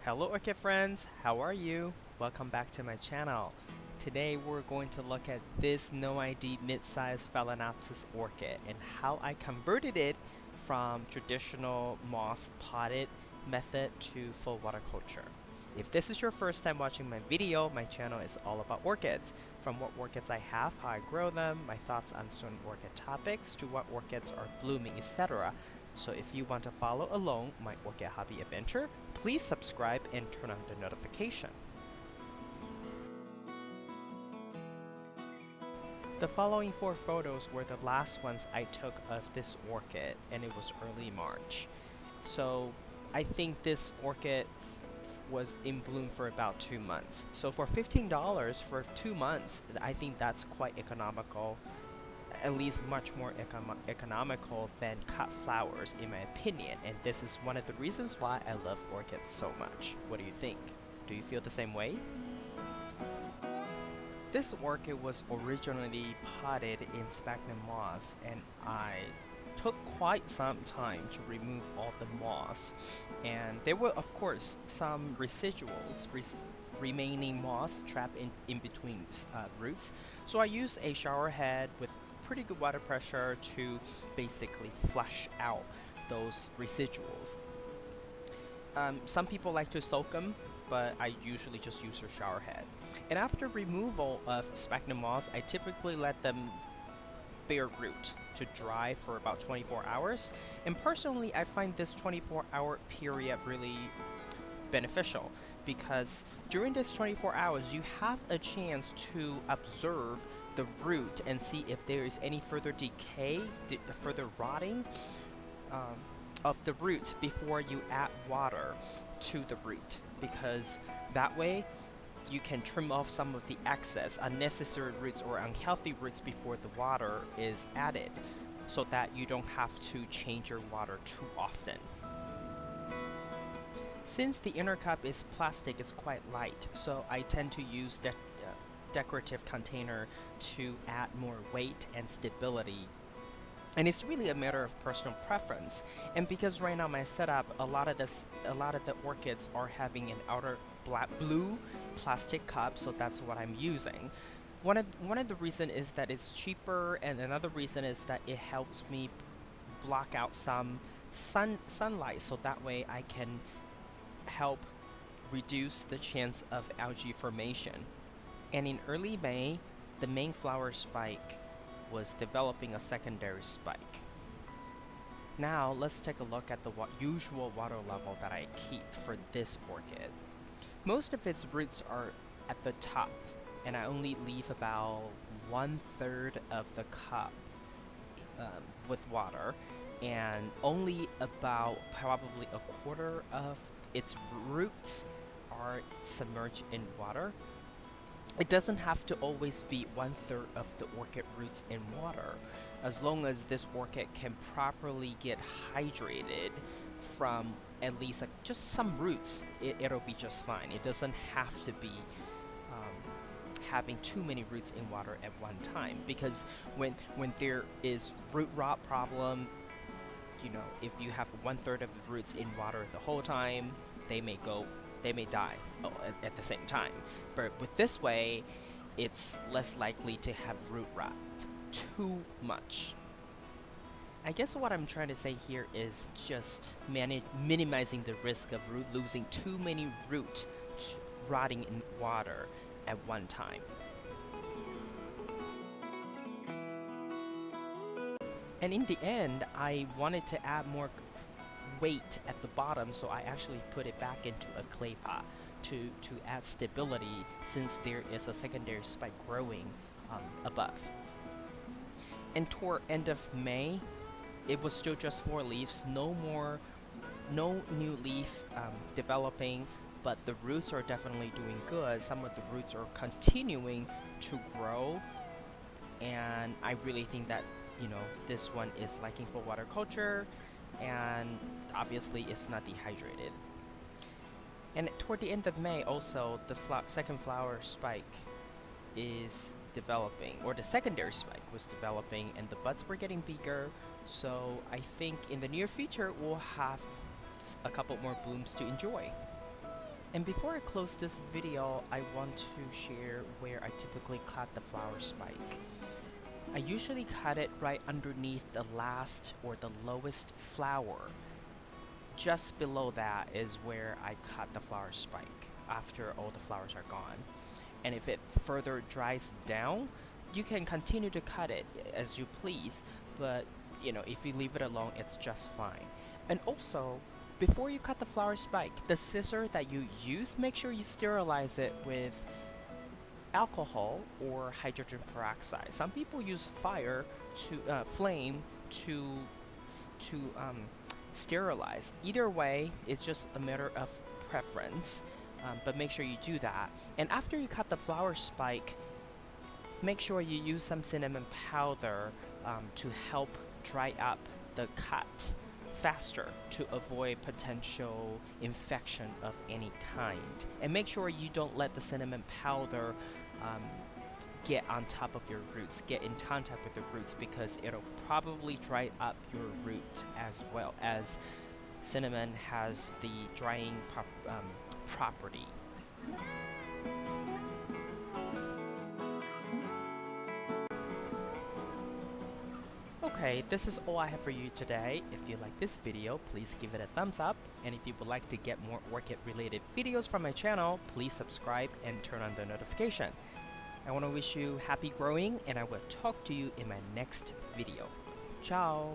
Hello Orchid friends, how are you? Welcome back to my channel. Today we're going to look at this no ID mid-sized Phalaenopsis orchid and how I converted it from traditional moss potted method to full water culture. If this is your first time watching my video, my channel is all about orchids. From what orchids I have, how I grow them, my thoughts on certain orchid topics, to what orchids are blooming, etc. So if you want to follow along my orchid hobby adventure, please subscribe and turn on the notification. The following 4 photos were the last ones I took of this orchid, and it was early March. So I think this orchid was in bloom for about 2 months. So for $15 for 2 months, I think that's quite economical. At least much more economical than cut flowers in my opinion, and this is one of the reasons why I love orchids so much. What do you think? Do you feel the same way? This orchid was originally potted in sphagnum moss, and I took quite some time to remove all the moss, and there were of course some residuals, remaining moss trapped in between roots. So I used a shower head with pretty good water pressure to basically flush out those residuals. Some people like to soak them, but I usually just use a shower head. And after removal of sphagnum moss, I typically let them bear root to dry for about 24 hours. And personally, I find this 24-hour period really beneficial because during this 24 hours, you have a chance to observe the root and see if there is any further decay, further rotting of the root before you add water to the root, because that way you can trim off some of the excess unnecessary roots or unhealthy roots before the water is added, so that you don't have to change your water too often. Since the inner cup is plastic, it's quite light, so I tend to use decorative container to add more weight and stability. And it's really a matter of personal preference. And because right now my setup, a lot of the orchids are having an outer blue plastic cup, so that's what I'm using. One of the reasons is that it's cheaper, and another reason is that it helps me block out some sunlight, so that way I can help reduce the chance of algae formation. And in early May, the main flower spike was developing a secondary spike. Now let's take a look at the usual water level that I keep for this orchid. Most of its roots are at the top, and I only leave about 1/3 of the cup with water, and only about probably 1/4 of its roots are submerged in water. It doesn't have to always be 1/3 of the orchid roots in water. As long as this orchid can properly get hydrated from at least just some roots, it'll be just fine. It doesn't have to be having too many roots in water at one time, because when there is root rot problem, you know, if you have 1/3 of the roots in water the whole time, they may die at the same time. But with this way, it's less likely to have root rot too much. I guess what I'm trying to say here is just minimizing the risk of losing too many roots rotting in water at one time. And in the end, I wanted to add more weight at the bottom, so I actually put it back into a clay pot to add stability, since there is a secondary spike growing above. And toward end of May, it was still just 4 leaves, no new leaf developing, but the roots are definitely doing good. Some of the roots are continuing to grow, and I really think that, you know, this one is liking full water culture, and obviously it's not dehydrated. And toward the end of May also, the second flower spike is developing, or the secondary spike was developing, and the buds were getting bigger. So I think in the near future we'll have a couple more blooms to enjoy. And before I close this video, I want to share where I typically cut the flower spike. I usually cut it right underneath the last or the lowest flower. Just below that is where I cut the flower spike after all the flowers are gone. And if it further dries down, you can continue to cut it as you please, but you know, if you leave it alone, it's just fine. And also, before you cut the flower spike, the scissor that you use, make sure you sterilize it with alcohol or hydrogen peroxide. Some people use fire to flame to sterilize. Either way, it's just a matter of preference, but make sure you do that. And after you cut the flower spike, make sure you use some cinnamon powder to help dry up the cut faster to avoid potential infection of any kind. And make sure you don't let the cinnamon powder get on top of your roots, get in contact with the roots, because it'll probably dry up your root, as well as cinnamon has the drying property. Okay, this is all I have for you today. If you like this video, please give it a thumbs up. And if you would like to get more orchid related videos from my channel, please subscribe and turn on the notification. I want to wish you happy growing, and I will talk to you in my next video. Ciao!